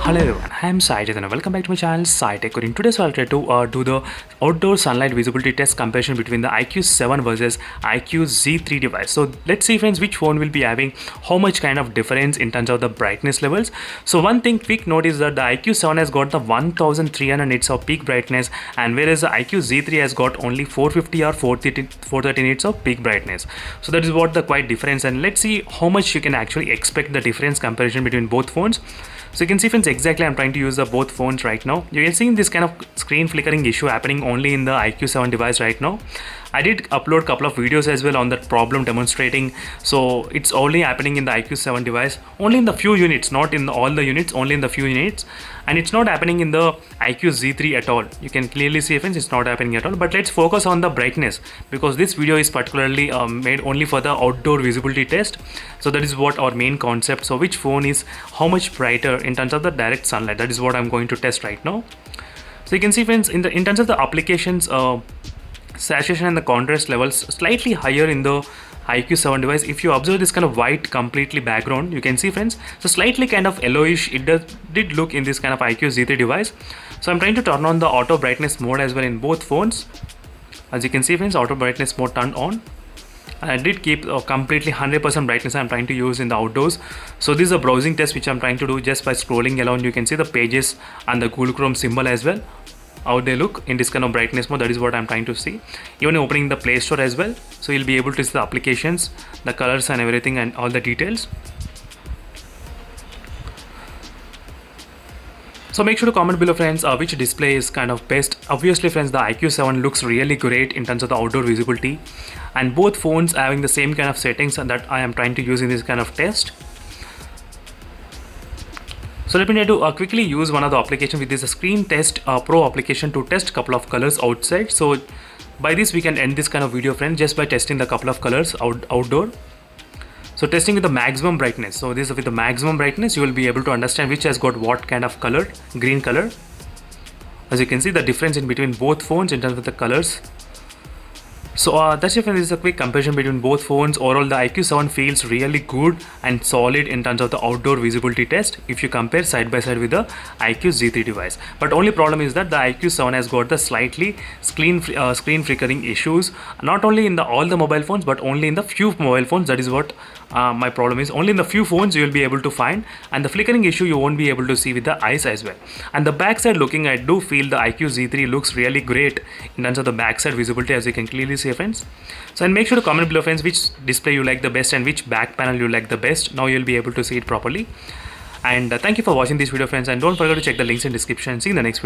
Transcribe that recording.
Hello everyone, I am Sai and welcome back to my channel Sai Tech. In today's I'll try to do the outdoor sunlight visibility test comparison between the iQOO 7 versus iQOO Z3 device. So let's see friends which phone will be having how much kind of difference in terms of the brightness levels. So one thing quick note is that the iQOO 7 has got the 1300 nits of peak brightness, and whereas the iQOO Z3 has got only 450 or 430 nits of peak brightness. So that is what the quite difference, and let's see how much you can actually expect the difference comparison between both phones. So you can see friends, exactly I'm trying to use the both phones right now. You can see this kind of screen flickering issue happening only in the iQOO 7 device right now. I did upload a couple of videos as well on that problem demonstrating. So it's only happening in the iQOO 7 device, only in the few units, not in all the units, only in the few units. And it's not happening in the iQOO Z3 at all. You can clearly see friends, it's not happening at all. But let's focus on the brightness, because this video is particularly made only for the outdoor visibility test. So that is what our main concept. So which phone is how much brighter in terms of the direct sunlight, that is what I'm going to test right now. So you can see friends, in terms of the applications, saturation and the contrast levels slightly higher in the iQOO 7 device. If you observe this kind of white completely background, you can see friends, so slightly kind of yellowish it did look in this kind of iQOO Z3 device. So I'm trying to turn on the auto brightness mode as well in both phones. As you can see friends, auto brightness mode turned on, and I did keep completely 100% brightness I'm trying to use in the outdoors. So this is a browsing test which I'm trying to do just by scrolling along. You can see the pages and the Google Chrome symbol as well, how they look in this kind of brightness mode. That is what I'm trying to see. Even opening the Play Store as well, so you'll be able to see the applications, the colors and everything and all the details. So make sure to comment below friends which display is kind of best. Obviously friends, the iQOO 7 looks really great in terms of the outdoor visibility, and both phones having the same kind of settings that I am trying to use in this kind of test. So let me try to quickly use one of the applications, with this Screen Test Pro application, to test a couple of colors outside. So by this we can end this kind of video friends, just by testing the couple of colors outdoor. So testing with the maximum brightness. So this is with the maximum brightness, you will be able to understand which has got what kind of color, green color. As you can see the difference in between both phones in terms of the colors. So that's it friends, this is a quick comparison between both phones. Overall the iQOO 7 feels really good and solid in terms of the outdoor visibility test if you compare side by side with the iQOO Z3 device. But only problem is that the iQOO 7 has got the slightly screen flickering issues, not only in all the mobile phones but only in the few mobile phones. That is what my problem is. Only in the few phones you will be able to find, and the flickering issue you won't be able to see with the eyes as well. And the backside looking, I do feel the iQOO Z3 looks really great in terms of the backside visibility, as you can clearly see friends. So and make sure to comment below friends which display you like the best and which back panel you like the best. Now you'll be able to see it properly. And thank you for watching this video friends, and don't forget to check the links in description. See you in the next video.